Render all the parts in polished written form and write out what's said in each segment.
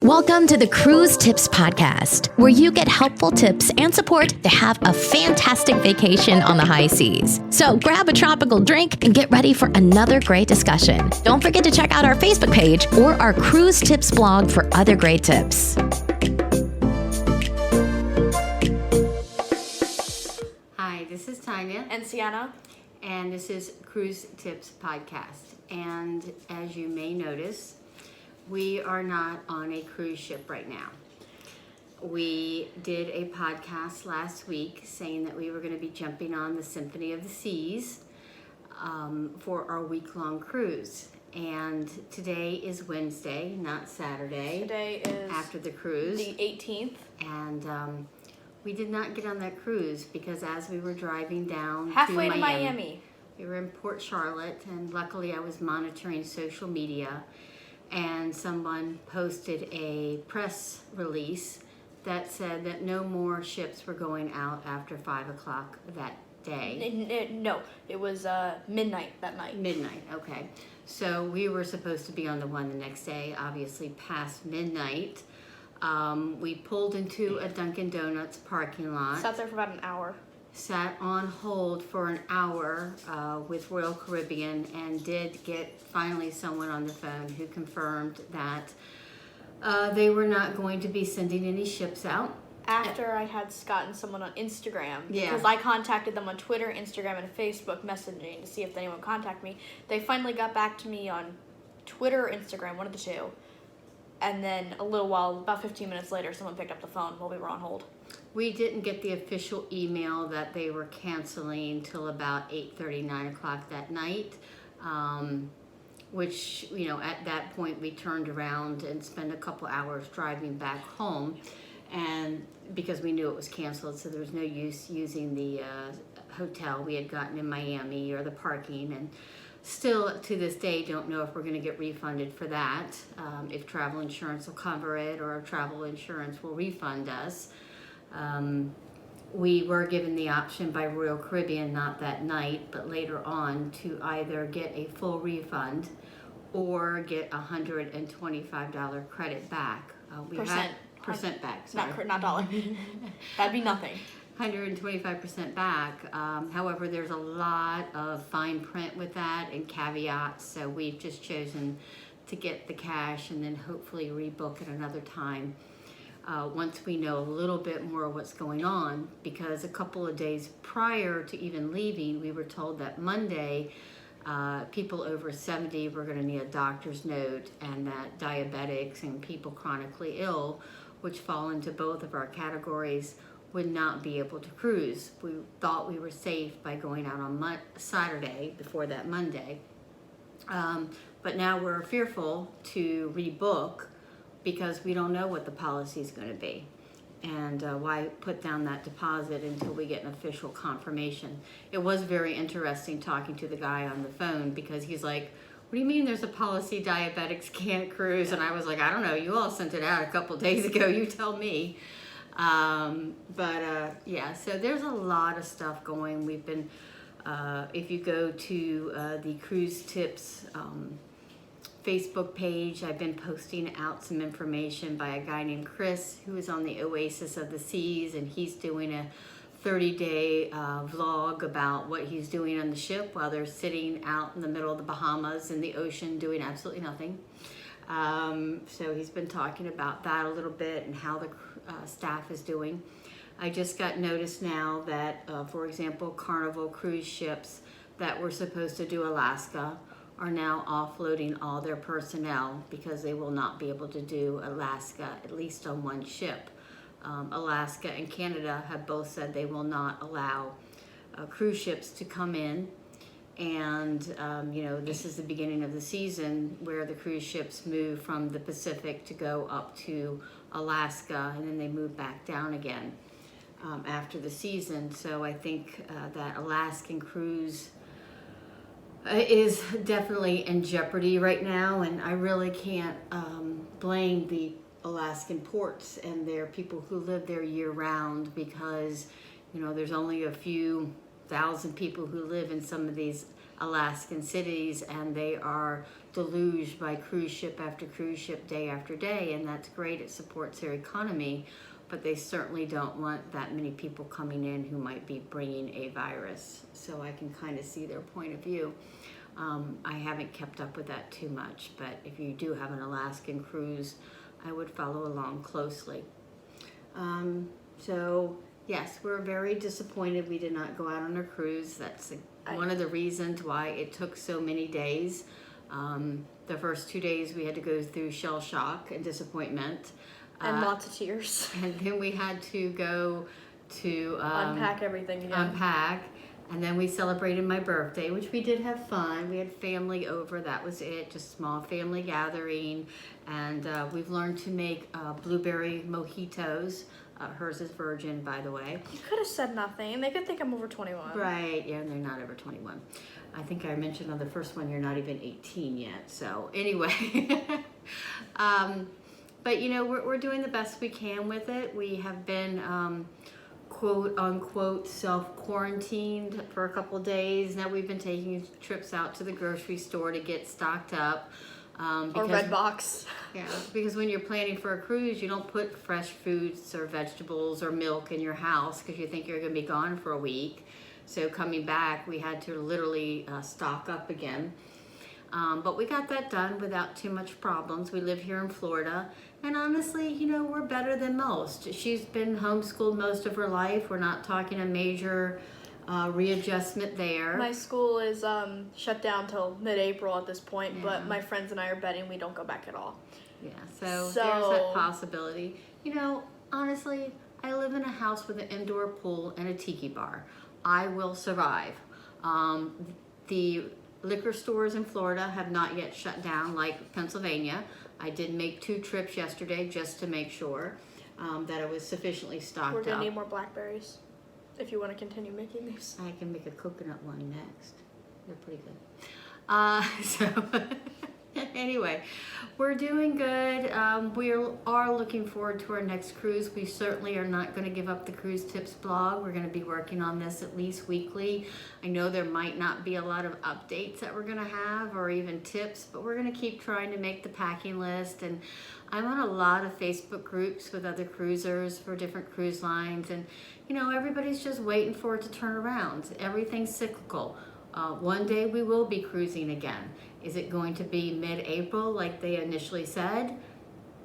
Welcome to the Cruise Tips Podcast, where you get helpful tips and support to have a fantastic vacation on the high seas. So grab a tropical drink and get ready for another great discussion. Don't forget to check out our Facebook page or our Cruise Tips blog for other great tips. Hi, this is Tanya. And Sienna. And this is Cruise Tips Podcast. And as you may notice, we are not on a cruise ship right now. We did a podcast last week saying that we were going to be jumping on the Symphony of the Seas for our week-long cruise. And today is Wednesday, not Saturday. Today is after the cruise. The 18th. And we did not get on that cruise because as we were driving down halfway to Miami, we were in Port Charlotte, and luckily I was monitoring social media. And someone posted a press release that said that no more ships were going out after 5 o'clock that day. No, it was midnight that night. Midnight, okay. So we were supposed to be on the one the next day, obviously past midnight. We pulled into a Dunkin' Donuts parking lot. Sat there for about an hour. Sat on hold for an hour with Royal Caribbean and did get finally someone on the phone who confirmed that they were not going to be sending any ships out. After I had gotten someone on Instagram, yeah, because I contacted them on Twitter, Instagram, and Facebook messaging to see if anyone would contact me. They finally got back to me on Twitter or Instagram, one of the two. And then a little while, about 15 minutes later, someone picked up the phone while we were on hold. We didn't get the official email that they were canceling till about 8:30, 9 o'clock that night, which, you know, at that point we turned around and spent a couple hours driving back home, and because we knew it was canceled, so there was no use using the hotel we had gotten in Miami or the parking, and still to this day don't know if we're going to get refunded for that, if travel insurance will cover it or if travel insurance will refund us. We were given the option by Royal Caribbean, not that night, but later on, to either get a full refund or get $125 credit back. Percent back, sorry. Not dollar. That'd be nothing. 125% back. However, there's a lot of fine print with that and caveats, so we've just chosen to get the cash and then hopefully rebook at another time. Once we know a little bit more of what's going on, because a couple of days prior to even leaving, we were told that Monday, people over 70 were going to need a doctor's note, and that diabetics and people chronically ill, which fall into both of our categories, would not be able to cruise. We thought we were safe by going out on Saturday before that Monday. But now we're fearful to rebook because we don't know what the policy is going to be. And why put down that deposit until we get an official confirmation? It was very interesting talking to the guy on the phone because he's like, what do you mean there's a policy diabetics can't cruise? And I was like, I don't know, you all sent it out a couple days ago, you tell me. Yeah, so there's a lot of stuff going. We've been, if you go to the Cruise Tips Facebook page, I've been posting out some information by a guy named Chris who is on the Oasis of the Seas, and he's doing a 30-day vlog about what he's doing on the ship while they're sitting out in the middle of the Bahamas in the ocean doing absolutely nothing. So he's been talking about that a little bit and how the staff is doing. I just got notice now that, for example, Carnival cruise ships that were supposed to do Alaska are now offloading all their personnel because they will not be able to do Alaska, at least on one ship. Alaska and Canada have both said they will not allow cruise ships to come in. And, you know, this is the beginning of the season where the cruise ships move from the Pacific to go up to Alaska, and then they move back down again after the season. So I think that Alaskan cruise is definitely in jeopardy right now, and I really can't blame the Alaskan ports and their people who live there year-round because, you know, there's only a few thousand people who live in some of these Alaskan cities, and they are deluged by cruise ship after cruise ship, day after day, and that's great. It supports their economy, but they certainly don't want that many people coming in who might be bringing a virus. So I can kind of see their point of view. I haven't kept up with that too much, but if you do have an Alaskan cruise, I would follow along closely. So yes, we're very disappointed we did not go out on a cruise. That's one of the reasons why it took so many days. The first 2 days we had to go through shell shock and disappointment. And lots of tears. And then we had to go to unpack everything again. Unpack. And then we celebrated my birthday, which we did have fun. We had family over, that was it, just small family gathering. And we've learned to make blueberry mojitos. Hers is virgin, by the way. You could have said nothing. They could think I'm over 21. Right, yeah, they're not over 21. I think I mentioned on the first one, you're not even 18 yet. So anyway, but you know, we're doing the best we can with it. We have been quote unquote self-quarantined for a couple days. Now we've been taking trips out to the grocery store to get stocked up. Or Redbox. Yeah, because when you're planning for a cruise, you don't put fresh foods or vegetables or milk in your house because you think you're going to be gone for a week. So coming back, we had to literally stock up again. But we got that done without too much problems. We live here in Florida. And honestly, you know, we're better than most. She's been homeschooled most of her life. We're not talking a major readjustment there. My school is shut down till mid-April at this point, but my friends and I are betting we don't go back at all. Yeah, so there's that possibility. You know, honestly, I live in a house with an indoor pool and a tiki bar. I will survive. The liquor stores in Florida have not yet shut down like Pennsylvania. I did make 2 trips yesterday just to make sure that it was sufficiently stocked up. We're going to need more blackberries if you want to continue making these. I can make a coconut one next. They're pretty good. So anyway, we're doing good. We are looking forward to our next cruise. We certainly are not going to give up the Cruise Tips blog. We're going to be working on this at least weekly. I know there might not be a lot of updates that we're going to have or even tips, but we're going to keep trying to make the packing list. And I'm on a lot of Facebook groups with other cruisers for different cruise lines. And, you know, everybody's just waiting for it to turn around. Everything's cyclical. One day we will be cruising again. Is it going to be mid-April like they initially said?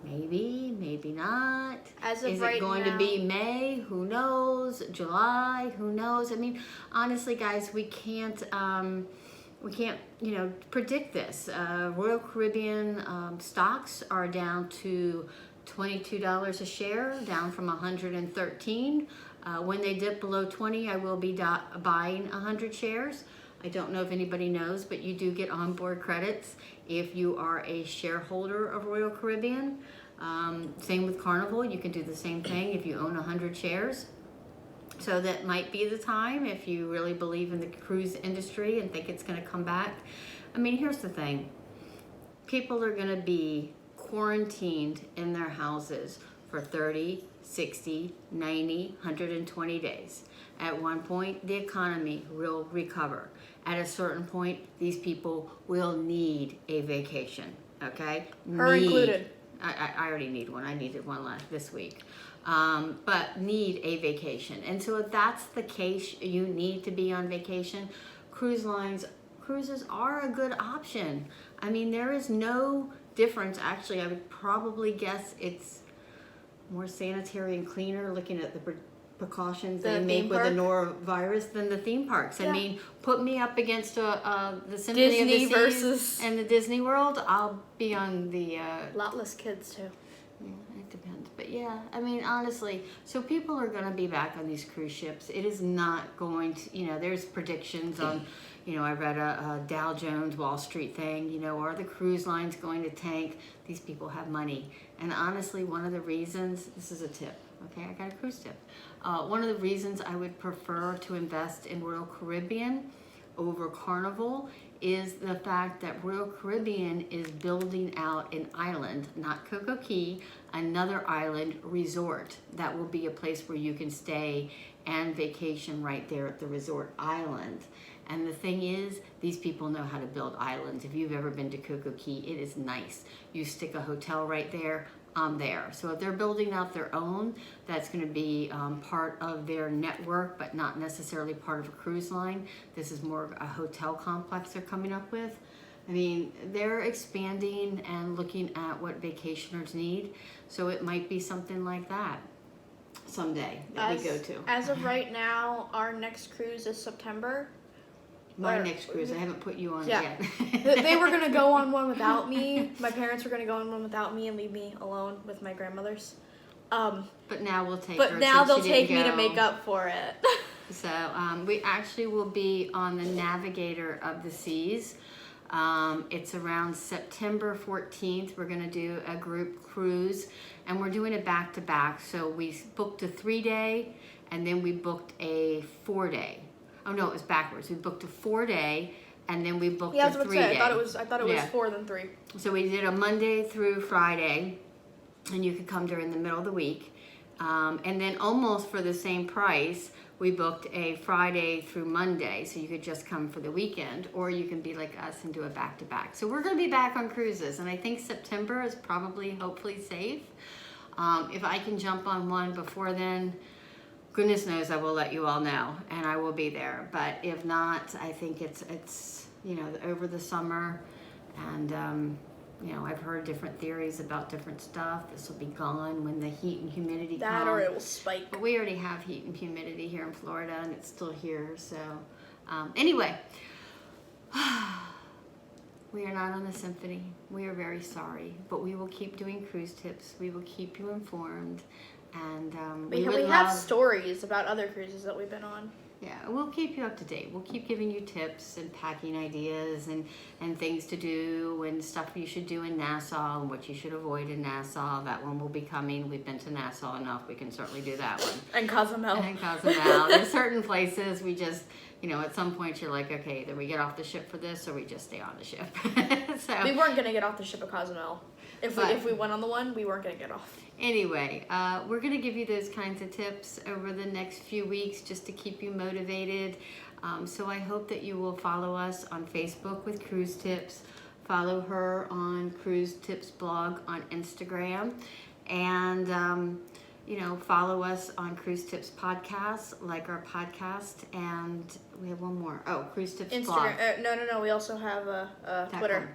Maybe, maybe not. As of Is right it going now, to be May? Who knows? July? Who knows? I mean, honestly, guys, we can't, you know, predict this. Royal Caribbean stocks are down to $22 a share, down from $113. When they dip below 20, I will be buying 100 shares. I don't know if anybody knows, but you do get onboard credits if you are a shareholder of Royal Caribbean. Same with Carnival. You can do the same thing if you own 100 shares. So that might be the time if you really believe in the cruise industry and think it's going to come back. I mean, here's the thing. People are going to be quarantined in their houses for 30, 60, 90, 120 days. At one point, the economy will recover. At a certain point, these people will need a vacation, okay? Her included. I already need one. I needed one this week. But need a vacation. And so if that's the case, you need to be on vacation. Cruises are a good option. I mean, there is no difference. Actually, I would probably guess it's more sanitary and cleaner looking at the precautions they make with the norovirus than the theme parks. I mean, put me up against the Symphony Disney of the versus Seas and the Disney World, I'll be on the... a lot less kids, too. Yeah, it depends. But yeah, I mean, honestly, so people are going to be back on these cruise ships. It is not going to, you know, there's predictions on, you know, I read a Dow Jones Wall Street thing, you know, are the cruise lines going to tank? These people have money. And honestly, one of the reasons, this is a tip, okay, I got a cruise tip. One of the reasons I would prefer to invest in Royal Caribbean over Carnival is the fact that Royal Caribbean is building out an island, not Coco Key, another island resort that will be a place where you can stay and vacation right there at the resort island. And the thing is, these people know how to build islands. If you've ever been to Coco Key, it is nice. You stick a hotel right there, I'm there. So if they're building out their own, that's going to be part of their network, but not necessarily part of a cruise line. This is more of a hotel complex they're coming up with. I mean, they're expanding and looking at what vacationers need. So it might be something like that someday that we go to. As of right now, our next cruise is September. My next cruise, I haven't put you on it Yeah. yet. They were going to go on one without me. My parents were going to go on one without me and leave me alone with my grandmothers. But now we'll take But her now since they'll she take didn't me to go. make up for it. So we actually will be on the Navigator of the Seas. It's around September 14th. We're going to do a group cruise, and we're doing it back-to-back. So we booked a 3-day, and then we booked a 4-day. Oh no, it was backwards. We booked a 4-day, and then we booked a 3-day. I thought it was 4 than 3. So we did a Monday through Friday, and you could come during the middle of the week. And then almost for the same price, we booked a Friday through Monday, so you could just come for the weekend, or you can be like us and do a back-to-back. So we're going to be back on cruises, and I think September is probably, hopefully, safe. If I can jump on one before then, goodness knows I will let you all know, and I will be there. But if not, I think it's you know, over the summer, and you know, I've heard different theories about different stuff. This will be gone when the heat and humidity That come. or it will spike. But we already have heat and humidity here in Florida, and it's still here. So anyway, we are not on the Symphony. We are very sorry, but we will keep doing cruise tips. We will keep you informed. And We have stories about other cruises that we've been on. Yeah, we'll keep you up to date. We'll keep giving you tips and packing ideas and things to do and stuff you should do in Nassau and what you should avoid in Nassau. That one will be coming. We've been to Nassau enough. We can certainly do that one. And Cozumel. And Cozumel. There's certain places we just, you know, at some point you're like, okay, either we get off the ship for this or we just stay on the ship. So We weren't going to get off the ship at Cozumel. If we went on the one, we weren't going to get off. Anyway, we're going to give you those kinds of tips over the next few weeks just to keep you motivated. So I hope that you will follow us on Facebook with Cruise Tips. Follow her on Cruise Tips blog on Instagram. And, you know, follow us on Cruise Tips podcast, like our podcast. And we have one more. Oh, Cruise Tips blog. No. We also have a Twitter.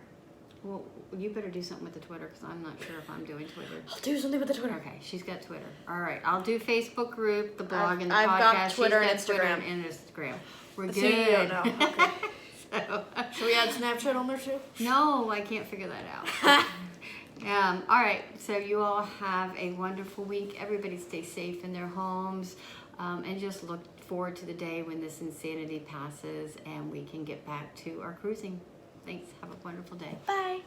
Well, you better do something with the Twitter because I'm not sure if I'm doing Twitter. I'll do something with the Twitter. Okay, she's got Twitter. All right, I'll do Facebook group, the blog, and the I've podcast. got Twitter and She's got Twitter Instagram. and Instagram. We're So good. you don't know. Okay. So, Should we add Snapchat on there too? no, I can't figure that out. All right, so you all have a wonderful week. Everybody stay safe in their homes, and just look forward to the day when this insanity passes and we can get back to our cruising. Thanks. Have a wonderful day. Bye.